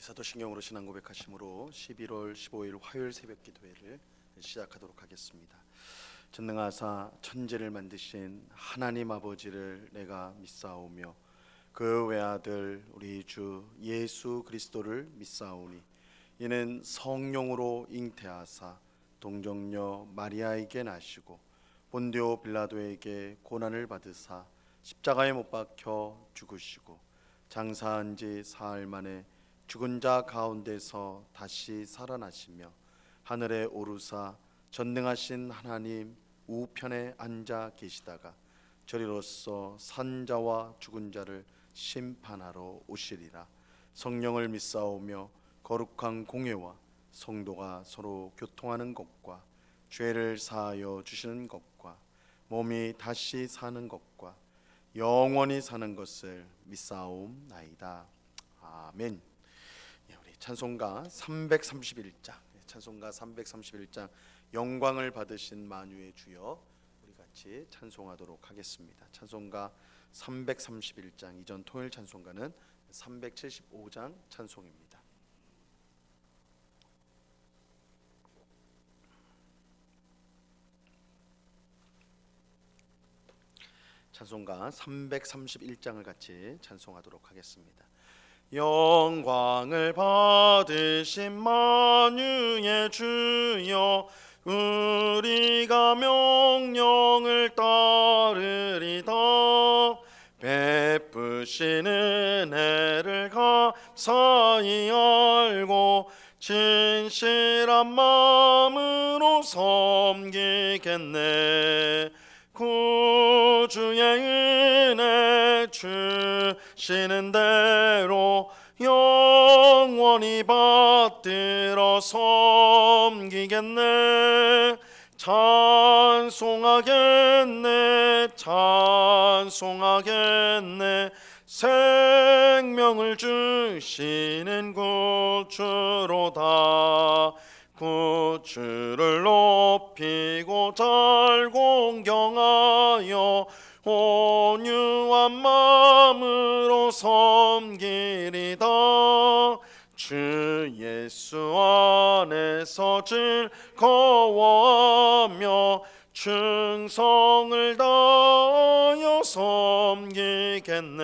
사도신경으로 신앙 고백하심으로 11월 15일 화요일 새벽 기도회를 시작하도록 하겠습니다. 전능하사 천지를 만드신 하나님 아버지를 내가 믿사오며 그 외아들 우리 주 예수 그리스도를 믿사오니 이는 성령으로 잉태하사 동정녀 마리아에게 나시고 본디오 빌라도에게 고난을 받으사 십자가에 못 박혀 죽으시고 장사한 지 사흘 만에 죽은 자 가운데서 다시 살아나시며 하늘에 오르사 전능하신 하나님 우편에 앉아 계시다가 저리로서 산 자와 죽은 자를 심판하러 오시리라. 성령을 믿사오며 거룩한 공회와 성도가 서로 교통하는 것과 죄를 사하여 주시는 것과 몸이 다시 사는 것과 영원히 사는 것을 믿사옵나이다. 아멘. 우리 찬송가 331장, 찬송가 331장 영광을 받으신 만유의 주여, 우리 같이 찬송하도록 하겠습니다. 찬송가 331장, 이전 토요일 찬송가는 375장 찬송입니다. 찬송가 331장을 같이 찬송하도록 하겠습니다. 영광을 받으신 만유의 주여, 우리가 명령을 따르리다. 베푸신 은혜를 감사히 알고 진실한 마음으로 섬기겠네. 구주의 은혜 주시는 대로 영원히 받들어 섬기겠네. 찬송하겠네, 찬송하겠네. 생명을 주시는 구주로다. 구주를 높이고 잘 공경하여 온유한 마음으로 섬기리다. 주 예수 안에서 즐거워하며 충성을 다하여 섬기겠네.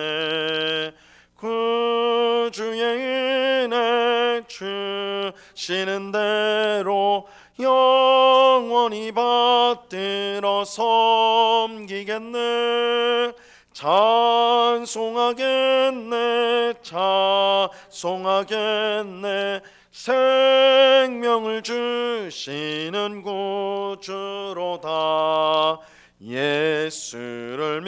구주의 은혜 주시는 대로 영원히 받들어 섬기겠네. 찬송하겠네, 찬송하겠네. 생명을 주시는 구주로다. 예수를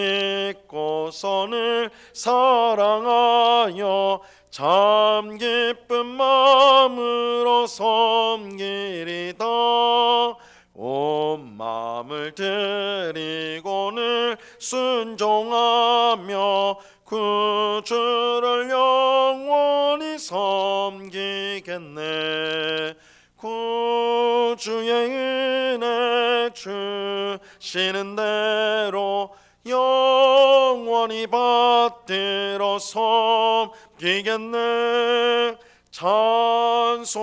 믿고서는 사랑하여 참 기쁜 마음으로 섬기리다. 온 마음을 드리고는 순종하며 구주를 영원히 섬기겠네. 구주의 은혜 주시는 대로 영원히 받들어 섬기겠네. 찬송하겠네,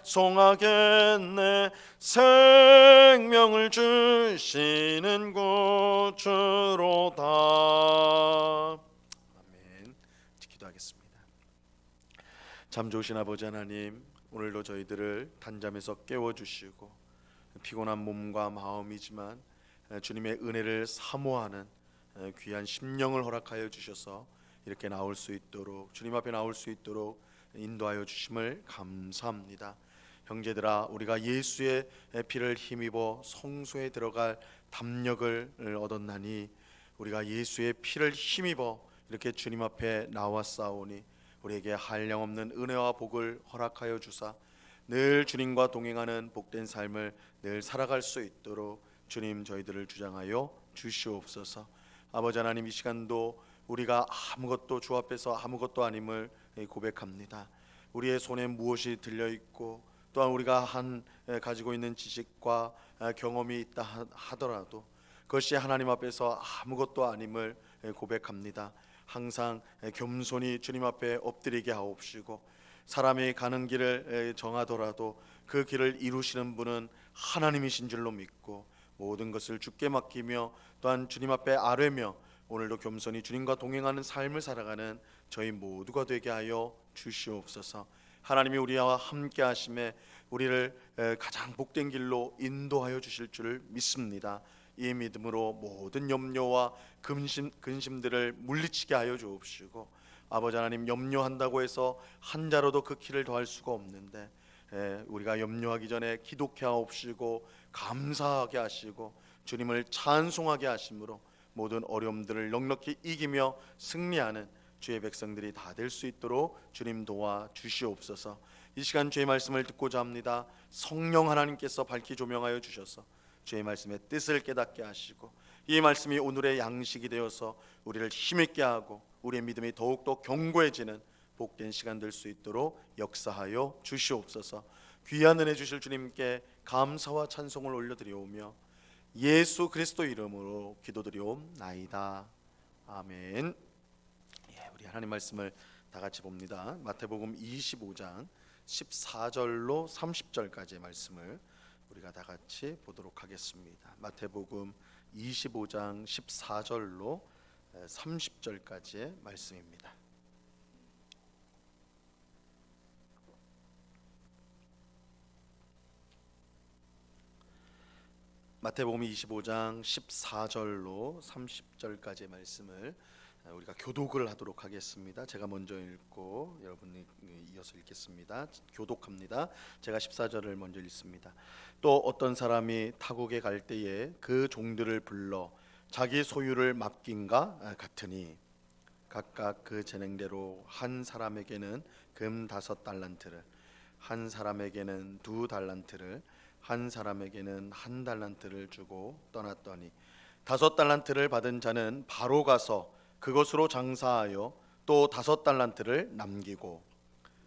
찬송하겠네. 생명을 주시는 구주로다. 아멘. 기도하겠습니다. 참 좋으신 아버지 하나님, 오늘도 저희들을 단잠에서 깨워주시고 피곤한 몸과 마음이지만 주님의 은혜를 사모하는 귀한 심령을 허락하여 주셔서 이렇게 나올 수 있도록, 주님 앞에 나올 수 있도록 인도하여 주심을 감사합니다. 형제들아, 우리가 예수의 피를 힘입어 성소에 들어갈 담력을 얻었나니 우리가 예수의 피를 힘입어 이렇게 주님 앞에 나왔사오니 우리에게 한량없는 은혜와 복을 허락하여 주사 늘 주님과 동행하는 복된 삶을 늘 살아갈 수 있도록 주님 저희들을 주장하여 주시옵소서. 아버지 하나님, 이 시간도 우리가 아무것도 주 앞에서 아무것도 아님을 고백합니다. 우리의 손에 무엇이 들려있고 또한 우리가 가지고 있는 지식과 경험이 있다 하더라도 그것이 하나님 앞에서 아무것도 아님을 고백합니다. 항상 겸손히 주님 앞에 엎드리게 하옵시고, 사람이 가는 길을 정하더라도 그 길을 이루시는 분은 하나님이신 줄로 믿고 모든 것을 주께 맡기며 또한 주님 앞에 아뢰며 오늘도 겸손히 주님과 동행하는 삶을 살아가는 저희 모두가 되게 하여 주시옵소서. 하나님이 우리와 함께 하심에 우리를 가장 복된 길로 인도하여 주실 줄 믿습니다. 이 믿음으로 모든 염려와 근심들을 물리치게 하여 주옵시고, 아버지 하나님, 염려한다고 해서 한 자로도 그 키를 더할 수가 없는데 우리가 염려하기 전에 기도케 하옵시고 감사하게 하시고 주님을 찬송하게 하심으로 모든 어려움들을 넉넉히 이기며 승리하는 주의 백성들이 다 될 수 있도록 주님 도와 주시옵소서. 이 시간 주의 말씀을 듣고자 합니다. 성령 하나님께서 밝히 조명하여 주셔서 주의 말씀의 뜻을 깨닫게 하시고 이 말씀이 오늘의 양식이 되어서 우리를 힘있게 하고 우리의 믿음이 더욱더 견고해지는 복된 시간 될 수 있도록 역사하여 주시옵소서. 귀한 은혜 주실 주님께 감사와 찬송을 올려드리오며 예수 그리스도 이름으로 기도드리옵나이다. 아멘. 우리 하나님 말씀을 다 같이 봅니다. 마태복음 25장 14절로 30절까지의 말씀을 우리가 다 같이 보도록 하겠습니다. 마태복음 25장 14절로 30절까지의 말씀입니다. 마태복음 25장 14절로 30절까지의 말씀을 우리가 교독을 하도록 하겠습니다. 제가 먼저 읽고 여러분이 이어서 읽겠습니다. 교독합니다. 제가 14절을 먼저 읽습니다. 또 어떤 사람이 타국에 갈 때에 그 종들을 불러 자기 소유를 맡긴가 같으니 각각 그 재능대로 한 사람에게는 금 5달란트를, 한 사람에게는 2달란트를, 한 사람에게는 1달란트를 주고 떠났더니 5달란트를 받은 자는 바로 가서 그것으로 장사하여 또 5달란트를 남기고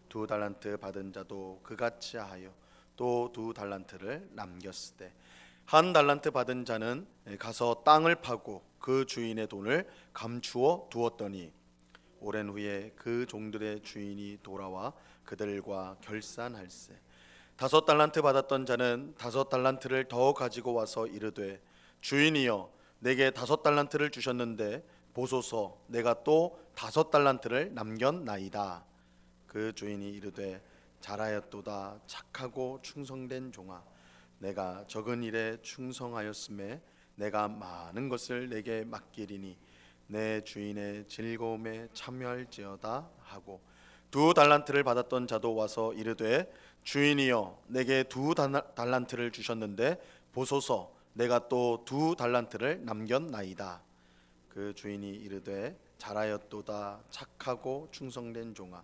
2달란트 받은 자도 그같이 하여 또 2달란트를 남겼을 때 1달란트 받은 자는 가서 땅을 파고 그 주인의 돈을 감추어 두었더니 오랜 후에 그 종들의 주인이 돌아와 그들과 결산할세 5달란트 받았던 자는 5달란트를 더 가지고 와서 이르되 주인이여 내게 5달란트를 주셨는데 보소서 내가 또 5달란트를 남겼나이다. 그 주인이 이르되 잘하였도다 착하고 충성된 종아 내가 적은 일에 충성하였음에 내가 많은 것을 내게 맡기리니 내 주인의 즐거움에 참여할지어다 하고 2달란트를 받았던 자도 와서 이르되 주인이여 내게 2달란트를 주셨는데 보소서 내가 또 2달란트를 남겼나이다. 그 주인이 이르되 잘하였도다 착하고 충성된 종아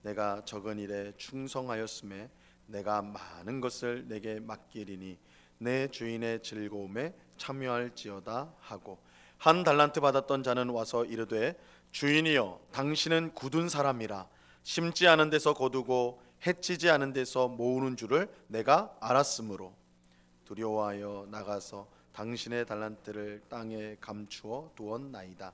내가 적은 일에 충성하였음에 내가 많은 것을 내게 맡기리니 내 주인의 즐거움에 참여할지어다 하고 1달란트 받았던 자는 와서 이르되 주인이여 당신은 굳은 사람이라 심지 않은 데서 거두고 해치지 않은 데서 모으는 줄을 내가 알았으므로 두려워하여 나가서 당신의 달란트를 땅에 감추어 두었나이다.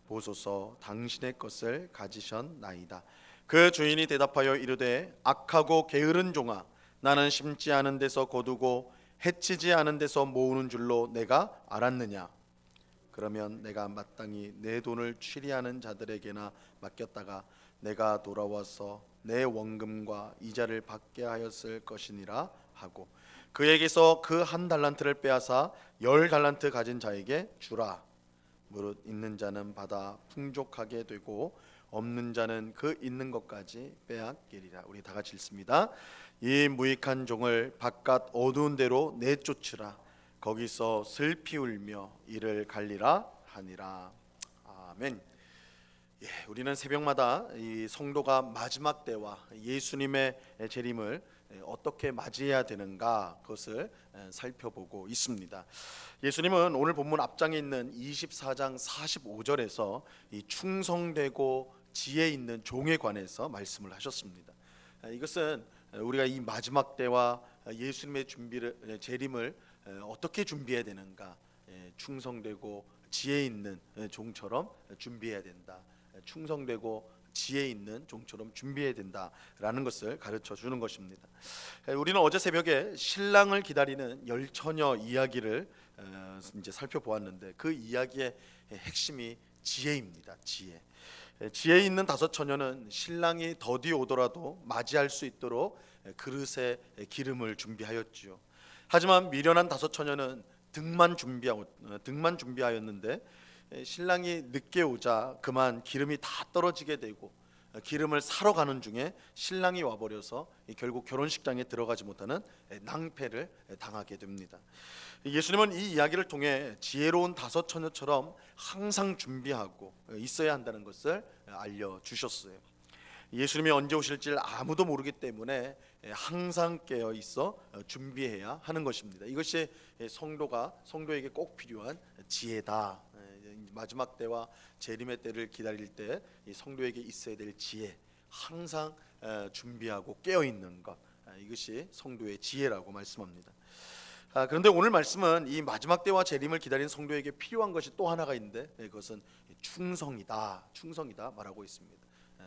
보소서 당신의 것을 가지셨나이다. 그 주인이 대답하여 이르되 악하고 게으른 종아 나는 심지 않은 데서 거두고 해치지 않은 데서 모으는 줄로 내가 알았느냐. 그러면 내가 마땅히 내 돈을 취리하는 자들에게나 맡겼다가 내가 돌아와서 내 원금과 이자를 받게 하였을 것이니라 하고 그에게서 그 1달란트를 빼앗아 10달란트 가진 자에게 주라. 무릇 있는 자는 받아 풍족하게 되고 없는 자는 그 있는 것까지 빼앗기리라. 우리 다 같이 읽습니다. 이 무익한 종을 바깥 어두운 데로 내쫓으라. 거기서 슬피 울며 이를 갈리라 하니라. 아멘. 우리는 새벽마다 이 성도가 마지막 때와 예수님의 재림을 어떻게 맞이해야 되는가 그것을 살펴보고 있습니다. 예수님은 오늘 본문 앞장에 있는 24장 45절에서 이 충성되고 지혜 있는 종에 관해서 말씀을 하셨습니다. 이것은 우리가 이 마지막 때와 예수님의 재림을 어떻게 준비해야 되는가, 충성되고 지혜 있는 종처럼 준비해야 된다. 충성되고 지혜 있는 종처럼 준비해야 된다라는 것을 가르쳐 주는 것입니다. 우리는 어제 새벽에 신랑을 기다리는 열 처녀 이야기를 이제 살펴보았는데, 그 이야기의 핵심이 지혜입니다. 지혜 있는 다섯 처녀는 신랑이 더디 오더라도 맞이할 수 있도록 그릇에 기름을 준비하였지요. 하지만 미련한 다섯 처녀는 등만 준비하였는데 신랑이 늦게 오자 그만 기름이 다 떨어지게 되고, 기름을 사러 가는 중에 신랑이 와버려서 결국 결혼식장에 들어가지 못하는 낭패를 당하게 됩니다. 예수님은 이 이야기를 통해 지혜로운 다섯 처녀처럼 항상 준비하고 있어야 한다는 것을 알려주셨어요. 예수님이 언제 오실지 아무도 모르기 때문에 항상 깨어 있어 준비해야 하는 것입니다. 이것이 성도에게 꼭 필요한 지혜다. 마지막 때와 재림의 때를 기다릴 때 이 성도에게 있어야 될 지혜, 항상 준비하고 깨어 있는 것, 이것이 성도의 지혜라고 말씀합니다. 그런데 오늘 말씀은 이 마지막 때와 재림을 기다리는 성도에게 필요한 것이 또 하나가 있는데, 그것은 충성이다 말하고 있습니다.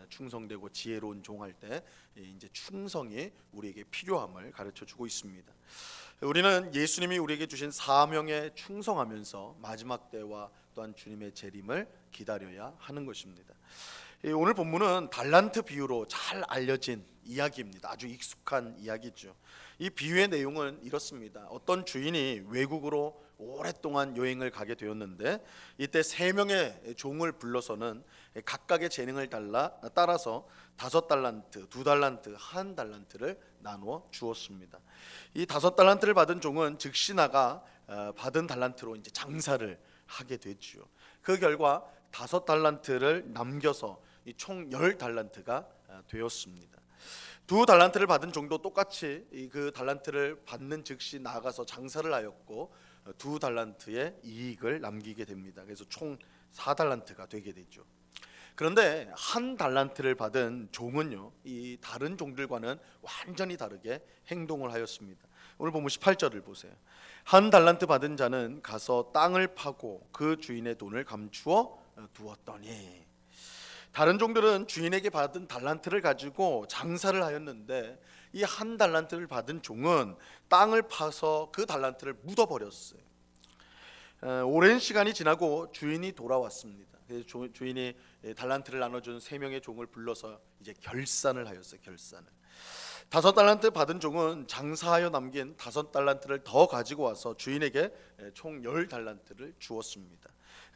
충성되고 지혜로운 종할 때 이제 충성이 우리에게 필요함을 가르쳐 주고 있습니다. 우리는 예수님이 우리에게 주신 사명에 충성하면서 마지막 때와 또한 주님의 재림을 기다려야 하는 것입니다. 오늘 본문은 달란트 비유로 잘 알려진 이야기입니다. 아주 익숙한 이야기죠. 이 비유의 내용은 이렇습니다. 어떤 주인이 외국으로 오랫동안 여행을 가게 되었는데, 이때 세 명의 종을 불러서는 각각의 재능을 따라서 5달란트, 2달란트, 1달란트를 나누어 주었습니다. 이 5달란트를 받은 종은 즉시 나가 받은 달란트로 이제 장사를 하게 되죠. 그 결과 5달란트를 남겨서 총 10달란트가 되었습니다. 2달란트를 받은 종도 똑같이 그 달란트를 받는 즉시 나가서 장사를 하였고 2달란트의 이익을 남기게 됩니다. 그래서 총 4달란트가 되게 되죠. 그런데 1달란트를 받은 종은요, 이 다른 종들과는 완전히 다르게 행동을 하였습니다. 오늘 보면 18절을 보세요. 1달란트 받은 자는 가서 땅을 파고 그 주인의 돈을 감추어 두었더니, 다른 종들은 주인에게 받은 달란트를 가지고 장사를 하였는데, 이 1달란트를 받은 종은 땅을 파서 그 달란트를 묻어버렸어요. 오랜 시간이 지나고 주인이 돌아왔습니다. 그래서 주인이 달란트를 나눠준 3명의 종을 불러서 이제 결산을 하였어요. 5달란트 받은 종은 장사하여 남긴 5달란트를 더 가지고 와서 주인에게 총 10달란트를 주었습니다.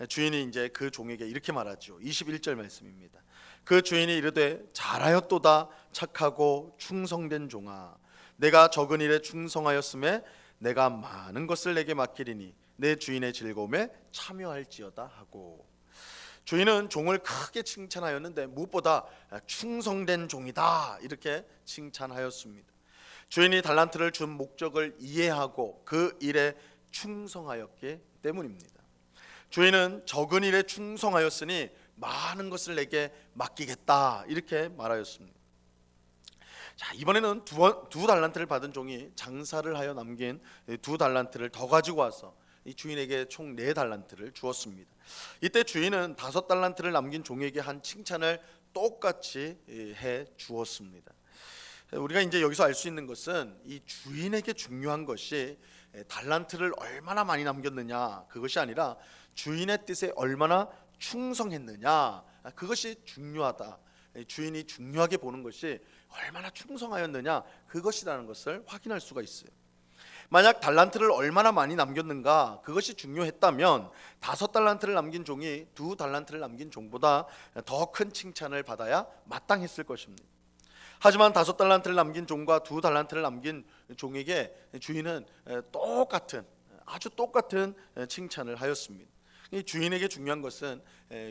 주인이 이제 그 종에게 이렇게 말하죠. 21절 말씀입니다. 그 주인이 이르되 잘하였도다 착하고 충성된 종아, 내가 적은 일에 충성하였음에 내가 많은 것을 내게 맡기리니 내 주인의 즐거움에 참여할지어다 하고, 주인은 종을 크게 칭찬하였는데 무엇보다 충성된 종이다 이렇게 칭찬하였습니다. 주인이 달란트를 준 목적을 이해하고 그 일에 충성하였기 때문입니다. 주인은 적은 일에 충성하였으니 많은 것을 내게 맡기겠다 이렇게 말하였습니다. 자, 이번에는 두 달란트를 받은 종이 장사를 하여 남긴 2달란트를 더 가지고 와서 이 주인에게 총 4달란트를 주었습니다. 이때 주인은 5달란트를 남긴 종에게 한 칭찬을 똑같이 해 주었습니다. 우리가 이제 여기서 알 수 있는 것은 이 주인에게 중요한 것이 달란트를 얼마나 많이 남겼느냐 그것이 아니라 주인의 뜻에 얼마나 충성했느냐 그것이 중요하다. 주인이 중요하게 보는 것이 얼마나 충성하였느냐 그것이라는 것을 확인할 수가 있어요. 만약 달란트를 얼마나 많이 남겼는가 그것이 중요했다면 5달란트를 남긴 종이 2달란트를 남긴 종보다 더 큰 칭찬을 받아야 마땅했을 것입니다. 하지만 5달란트를 남긴 종과 2달란트를 남긴 종에게 주인은 아주 똑같은 칭찬을 하였습니다. 주인에게 중요한 것은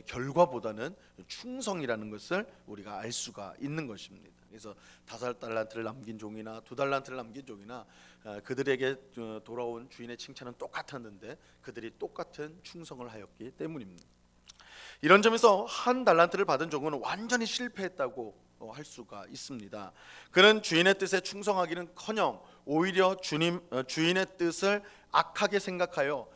결과보다는 충성이라는 것을 우리가 알 수가 있는 것입니다. 그래서 5달란트를 남긴 종이나 2달란트를 남긴 종이나 그들에게 돌아온 주인의 칭찬은 똑같았는데 그들이 똑같은 충성을 하였기 때문입니다. 이런 점에서 1달란트를 받은 종은 완전히 실패했다고 할 수가 있습니다. 그는 주인의 뜻에 충성하기는커녕 오히려 주인의 뜻을 악하게 생각하여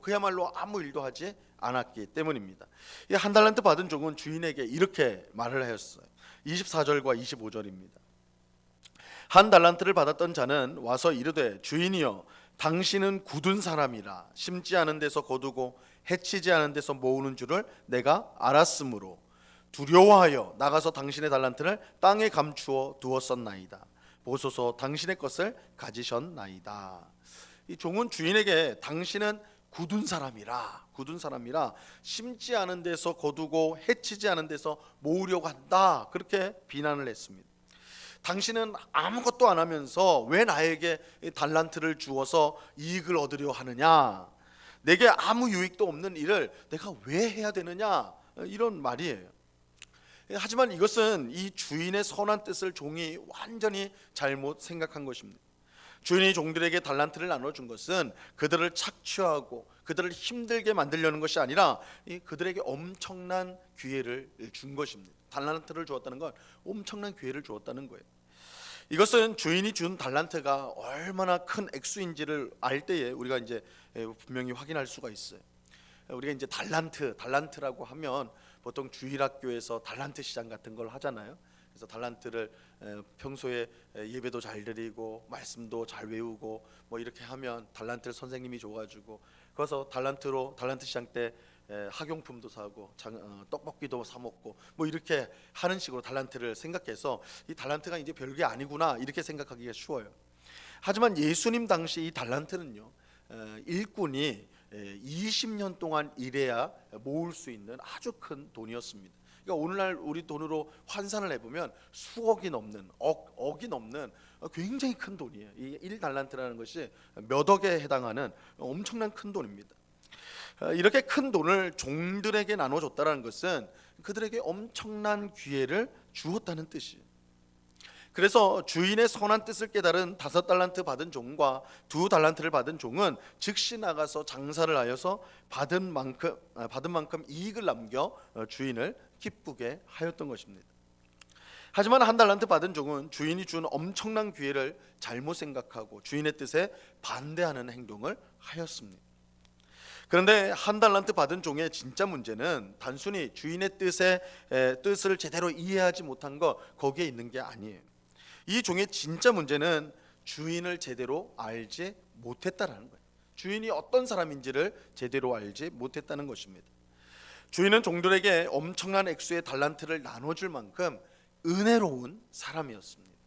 그야말로 아무 일도 하지 않았기 때문입니다. 이 한 달란트 받은 종은 주인에게 이렇게 말을 하였어요. 24절과 25절입니다. 한 달란트를 받았던 자는 와서 이르되 주인이여 당신은 굳은 사람이라 심지 않은 데서 거두고 해치지 않은 데서 모으는 줄을 내가 알았으므로 두려워하여 나가서 당신의 달란트를 땅에 감추어 두었었나이다. 보소서 당신의 것을 가지셨나이다. 이 종은 주인에게 당신은 굳은 사람이라 심지 않은 데서 거두고 해치지 않은 데서 모으려고 한다, 그렇게 비난을 했습니다. 당신은 아무것도 안 하면서 왜 나에게 달란트를 주어서 이익을 얻으려 하느냐, 내게 아무 유익도 없는 일을 내가 왜 해야 되느냐, 이런 말이에요. 하지만 이것은 이 주인의 선한 뜻을 종이 완전히 잘못 생각한 것입니다. 주인이 종들에게 달란트를 나눠준 것은 그들을 착취하고 그들을 힘들게 만들려는 것이 아니라 그들에게 엄청난 기회를 준 것입니다. 달란트를 주었다는 건 엄청난 기회를 주었다는 거예요. 이것은 주인이 준 달란트가 얼마나 큰 액수인지를 알 때에 우리가 이제 분명히 확인할 수가 있어요. 우리가 이제 달란트라고 하면 보통 주일학교에서 달란트 시장 같은 걸 하잖아요. 그래서 달란트를 평소에 예배도 잘 드리고 말씀도 잘 외우고 뭐 이렇게 하면 달란트를 선생님이 줘가지고 그래서 달란트 시장 때 학용품도 사고 떡볶이도 사 먹고 뭐 이렇게 하는 식으로 달란트를 생각해서 이 달란트가 이제 별게 아니구나 이렇게 생각하기가 쉬워요. 하지만 예수님 당시 이 달란트는요, 일꾼이 20년 동안 일해야 모을 수 있는 아주 큰 돈이었습니다. 그러니까 오늘날 우리 돈으로 환산을 해보면 수억이 넘는 억이 넘는 굉장히 큰 돈이에요. 이 1달란트라는 것이 몇 억에 해당하는 엄청난 큰 돈입니다. 이렇게 큰 돈을 종들에게 나눠줬다는 것은 그들에게 엄청난 기회를 주었다는 뜻이에요. 그래서 주인의 선한 뜻을 깨달은 5달란트 받은 종과 2달란트를 받은 종은 즉시 나가서 장사를 하여서 받은 만큼 이익을 남겨 주인을 기쁘게 하였던 것입니다. 하지만 1달란트 받은 종은 주인이 준 엄청난 기회를 잘못 생각하고 주인의 뜻에 반대하는 행동을 하였습니다. 그런데 1달란트 받은 종의 진짜 문제는 단순히 주인의 뜻을 제대로 이해하지 못한 것, 거기에 있는 게 아니에요. 이 종의 진짜 문제는 주인을 제대로 알지 못했다라는 거예요. 주인이 어떤 사람인지를 제대로 알지 못했다는 것입니다. 주인은 종들에게 엄청난 액수의 달란트를 나눠줄 만큼 은혜로운 사람이었습니다.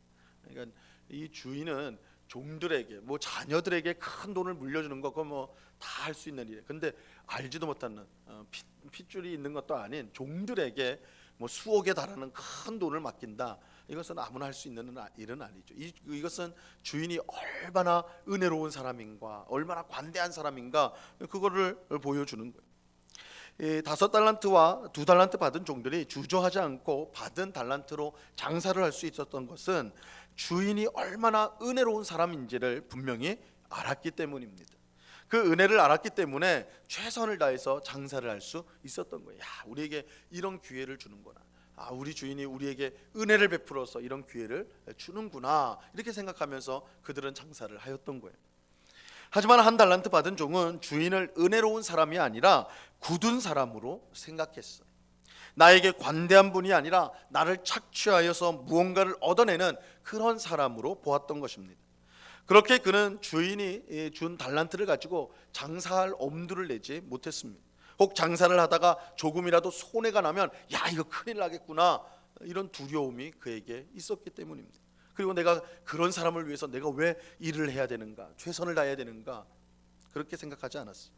그러니까 이 주인은 종들에게 뭐 자녀들에게 큰 돈을 물려주는 거 그거 뭐 다 할 수 있는 일이에요. 근데 알지도 못하는 핏줄이 있는 것도 아닌 종들에게 뭐 수억에 달하는 큰 돈을 맡긴다, 이것은 아무나 할 수 있는 일은 아니죠. 이것은 주인이 얼마나 은혜로운 사람인가, 얼마나 관대한 사람인가, 그거를 보여주는 거예요. 5달란트와 2달란트 받은 종들이 주저하지 않고 받은 달란트로 장사를 할 수 있었던 것은 주인이 얼마나 은혜로운 사람인지를 분명히 알았기 때문입니다. 그 은혜를 알았기 때문에 최선을 다해서 장사를 할 수 있었던 거예요. 야, 우리에게 이런 기회를 주는구나. 우리 주인이 우리에게 은혜를 베풀어서 이런 기회를 주는구나, 이렇게 생각하면서 그들은 장사를 하였던 거예요. 하지만 1달란트 받은 종은 주인을 은혜로운 사람이 아니라 굳은 사람으로 생각했어요. 나에게 관대한 분이 아니라 나를 착취하여서 무언가를 얻어내는 그런 사람으로 보았던 것입니다. 그렇게 그는 주인이 준 달란트를 가지고 장사할 엄두를 내지 못했습니다. 혹 장사를 하다가 조금이라도 손해가 나면 야, 이거 큰일 나겠구나, 이런 두려움이 그에게 있었기 때문입니다. 그리고 내가 그런 사람을 위해서 내가 왜 일을 해야 되는가, 최선을 다해야 되는가, 그렇게 생각하지 않았어요.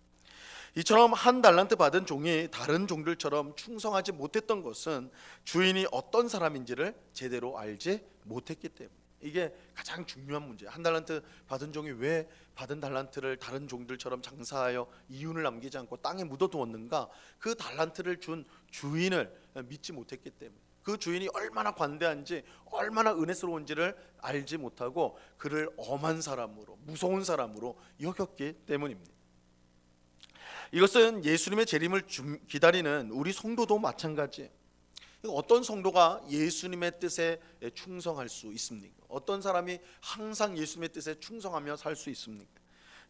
이처럼 1달란트 받은 종이 다른 종들처럼 충성하지 못했던 것은 주인이 어떤 사람인지를 제대로 알지 못했기 때문에, 이게 가장 중요한 문제예요. 1달란트 받은 종이 왜 받은 달란트를 다른 종들처럼 장사하여 이윤을 남기지 않고 땅에 묻어두었는가? 그 달란트를 준 주인을 믿지 못했기 때문에, 그 주인이 얼마나 관대한지 얼마나 은혜스러운지를 알지 못하고 그를 엄한 사람으로, 무서운 사람으로 여겼기 때문입니다. 이것은 예수님의 재림을 기다리는 우리 성도도 마찬가지예요. 어떤 성도가 예수님의 뜻에 충성할 수 있습니까? 어떤 사람이 항상 예수님의 뜻에 충성하며 살 수 있습니까?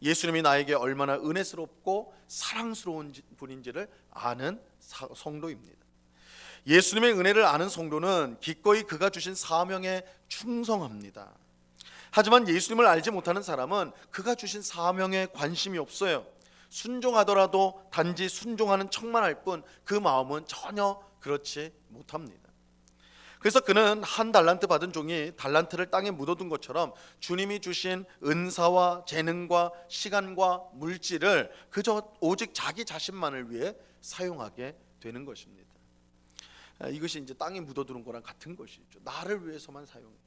예수님이 나에게 얼마나 은혜스럽고 사랑스러운 분인지를 아는 성도입니다. 예수님의 은혜를 아는 성도는 기꺼이 그가 주신 사명에 충성합니다. 하지만 예수님을 알지 못하는 사람은 그가 주신 사명에 관심이 없어요. 순종하더라도 단지 순종하는 척만 할 뿐 그 마음은 전혀 그렇지 못합니다. 그래서 그는 한 달란트 받은 종이 달란트를 땅에 묻어둔 것처럼 주님이 주신 은사와 재능과 시간과 물질을 그저 오직 자기 자신만을 위해 사용하게 되는 것입니다. 이것이 이제 땅에 묻어두는 거랑 같은 것이죠. 나를 위해서만 사용해요.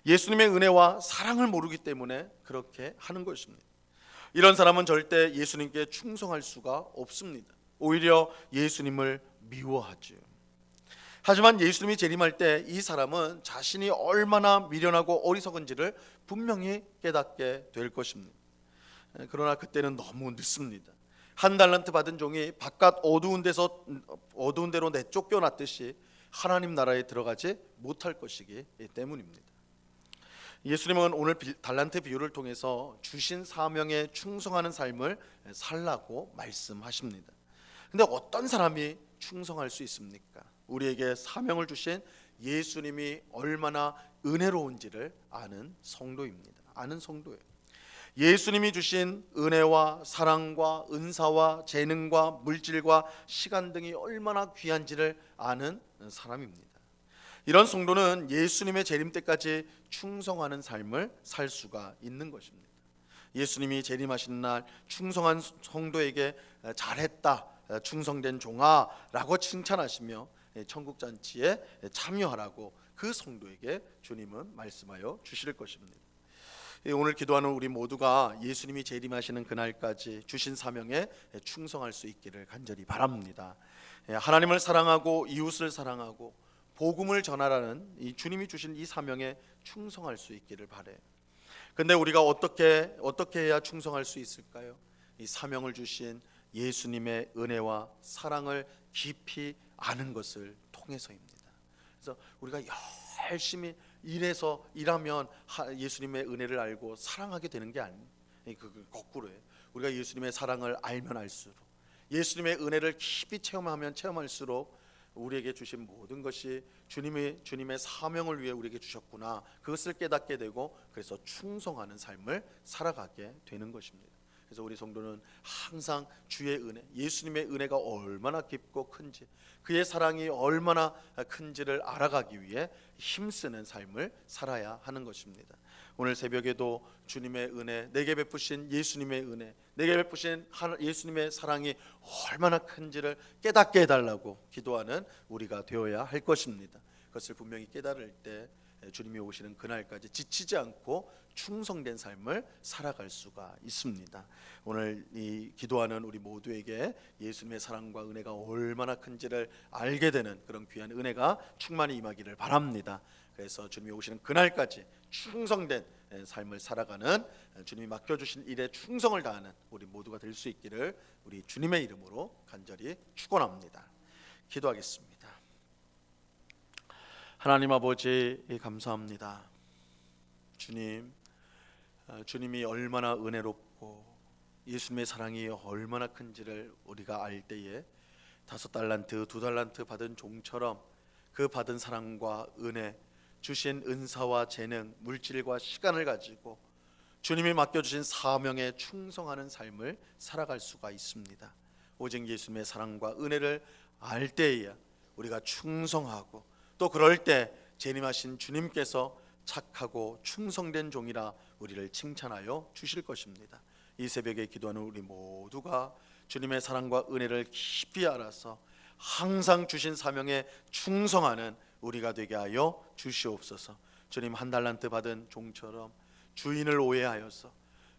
예수님의 은혜와 사랑을 모르기 때문에 그렇게 하는 것입니다. 이런 사람은 절대 예수님께 충성할 수가 없습니다. 오히려 예수님을 미워하지요. 하지만 예수님이 재림할 때 이 사람은 자신이 얼마나 미련하고 어리석은지를 분명히 깨닫게 될 것입니다. 그러나 그때는 너무 늦습니다. 한 달란트 받은 종이 바깥 어두운 데로 내쫓겨났듯이 하나님 나라에 들어가지 못할 것이기 때문입니다. 예수님은 오늘 달란트 비유를 통해서 주신 사명에 충성하는 삶을 살라고 말씀하십니다. 근데 어떤 사람이 충성할 수 있습니까? 우리에게 사명을 주신 예수님이 얼마나 은혜로운지를 아는 성도입니다. 아는 성도예요. 예수님이 주신 은혜와 사랑과 은사와 재능과 물질과 시간 등이 얼마나 귀한지를 아는 사람입니다. 이런 성도는 예수님의 재림 때까지 충성하는 삶을 살 수가 있는 것입니다. 예수님이 재림하신 날 충성한 성도에게 잘했다, 충성된 종아 라고 칭찬하시며 천국잔치에 참여하라고 그 성도에게 주님은 말씀하여 주실 것입니다. 오늘 기도하는 우리 모두가 예수님이 재림하시는 그날까지 주신 사명에 충성할 수 있기를 간절히 바랍니다. 하나님을 사랑하고 이웃을 사랑하고 복음을 전하라는 이 주님이 주신 이 사명에 충성할 수 있기를 바라요. 근데 우리가 어떻게 해야 충성할 수 있을까요? 이 사명을 주신 예수님의 은혜와 사랑을 깊이 아는 것을 통해서입니다. 그래서 우리가 열심히 일하면 예수님의 은혜를 알고 사랑하게 되는 게 아니에요. 거꾸로예요. 우리가 예수님의 사랑을 알면 알수록, 예수님의 은혜를 깊이 체험하면 체험할수록 우리에게 주신 모든 것이 주님의 사명을 위해 우리에게 주셨구나, 그것을 깨닫게 되고 그래서 충성하는 삶을 살아가게 되는 것입니다. 그래서 우리 성도는 항상 주의 은혜, 예수님의 은혜가 얼마나 깊고 큰지, 그의 사랑이 얼마나 큰지를 알아가기 위해 힘쓰는 삶을 살아야 하는 것입니다. 오늘 새벽에도 주님의 은혜, 내게 베푸신 예수님의 은혜, 내게 베푸신 예수님의 사랑이 얼마나 큰지를 깨닫게 해달라고 기도하는 우리가 되어야 할 것입니다. 그것을 분명히 깨달을 때 주님이 오시는 그날까지 지치지 않고 충성된 삶을 살아갈 수가 있습니다. 오늘 이 기도하는 우리 모두에게 예수님의 사랑과 은혜가 얼마나 큰지를 알게 되는 그런 귀한 은혜가 충만히 임하기를 바랍니다. 그래서 주님이 오시는 그날까지 충성된 삶을 살아가는, 주님이 맡겨주신 일에 충성을 다하는 우리 모두가 될 수 있기를 우리 주님의 이름으로 간절히 축원합니다. 기도하겠습니다. 하나님 아버지, 감사합니다. 주님이 얼마나 은혜롭고 예수님의 사랑이 얼마나 큰지를 우리가 알 때에 5달란트, 2달란트 받은 종처럼 그 받은 사랑과 은혜, 주신 은사와 재능, 물질과 시간을 가지고 주님이 맡겨주신 사명에 충성하는 삶을 살아갈 수가 있습니다. 오직 예수님의 사랑과 은혜를 알 때에야 우리가 충성하고, 또 그럴 때 재림하신 주님께서 착하고 충성된 종이라 우리를 칭찬하여 주실 것입니다. 이 새벽에 기도하는 우리 모두가 주님의 사랑과 은혜를 깊이 알아서 항상 주신 사명에 충성하는 우리가 되게 하여 주시옵소서. 주님, 한 달란트 받은 종처럼 주인을 오해하여서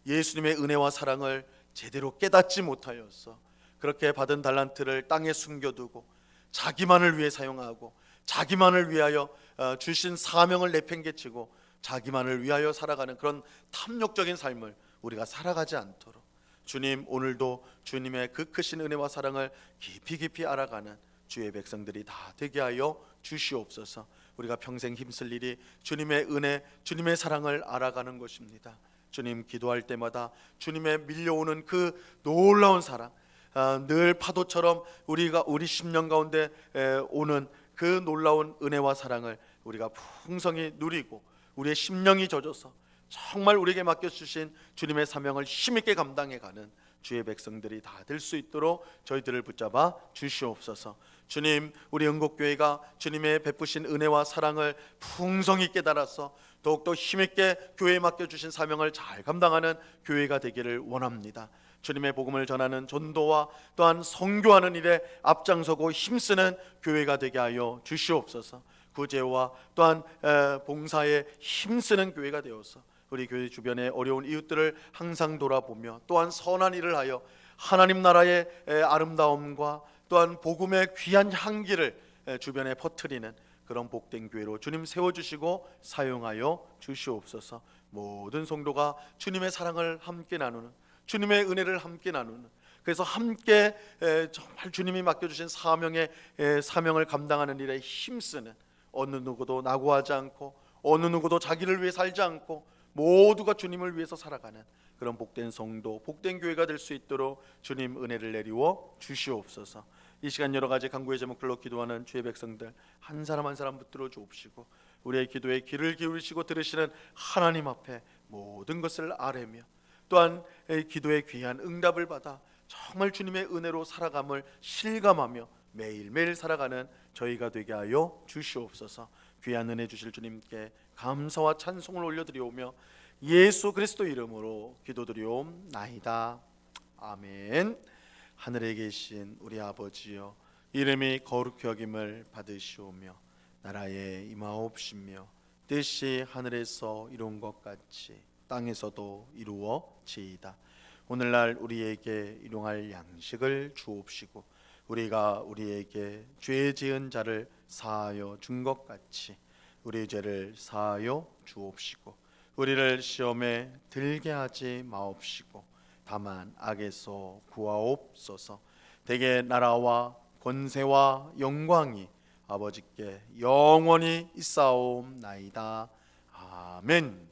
예수님의 은혜와 사랑을 제대로 깨닫지 못하여서 그렇게 받은 달란트를 땅에 숨겨두고 자기만을 위해 사용하고 자기만을 위하여 주신 사명을 내팽개치고 자기만을 위하여 살아가는 그런 탐욕적인 삶을 우리가 살아가지 않도록 주님, 오늘도 주님의 그 크신 은혜와 사랑을 깊이 알아가는 주의 백성들이 다 되게 하여 주시옵소서. 우리가 평생 힘쓸 일이 주님의 은혜, 주님의 사랑을 알아가는 것입니다. 주님 기도할 때마다 주님의 밀려오는 그 놀라운 사랑, 늘 파도처럼 우리 심령 가운데 오는 그 놀라운 은혜와 사랑을 우리가 풍성히 누리고 우리의 심령이 젖어서 정말 우리에게 맡겨주신 주님의 사명을 힘있게 감당해가는 주의 백성들이 다 될 수 있도록 저희들을 붙잡아 주시옵소서. 주님, 우리 응곡교회가 주님의 베푸신 은혜와 사랑을 풍성히 깨달아서 더욱더 힘있게 교회에 맡겨주신 사명을 잘 감당하는 교회가 되기를 원합니다. 주님의 복음을 전하는 전도와 또한 선교하는 일에 앞장서고 힘쓰는 교회가 되게 하여 주시옵소서. 구제와 또한 봉사에 힘쓰는 교회가 되어서 우리 교회 주변의 어려운 이웃들을 항상 돌아보며 또한 선한 일을 하여 하나님 나라의 아름다움과 또한 복음의 귀한 향기를 주변에 퍼뜨리는 그런 복된 교회로 주님 세워주시고 사용하여 주시옵소서. 모든 성도가 주님의 사랑을 함께 나누는, 주님의 은혜를 함께 나누는, 그래서 함께 정말 주님이 맡겨주신 사명을 감당하는 일에 힘쓰는, 어느 누구도 낙오하지 않고 어느 누구도 자기를 위해 살지 않고 모두가 주님을 위해서 살아가는 그런 복된 성도, 복된 교회가 될 수 있도록 주님 은혜를 내리워 주시옵소서. 이 시간 여러 가지 간구의 제목들로 기도하는 주의 백성들 한 사람 한 사람 붙들어 주옵시고 우리의 기도에 귀를 기울이시고 들으시는 하나님 앞에 모든 것을 아뢰며 또한 기도의 귀한 응답을 받아 정말 주님의 은혜로 살아감을 실감하며 매일매일 살아가는 저희가 되게 하여 주시옵소서. 귀한 은혜 주실 주님께 감사와 찬송을 올려드리오며 예수 그리스도 이름으로 기도드리옵나이다. 아멘. 하늘에 계신 우리 아버지여, 이름이 거룩히 여김을 받으시오며 나라에 임하옵시며 뜻이 하늘에서 이룬 것 같이 땅에서도 이루어지이다. 오늘날 우리에게 일용할 양식을 주옵시고 우리가 우리에게 죄 지은 자를 사하여 준 것 같이 우리 죄를 사하여 주옵시고 우리를 시험에 들게 하지 마옵시고 다만 악에서 구하옵소서. 대개 나라와 권세와 영광이 아버지께 영원히 있사옵나이다. 아멘.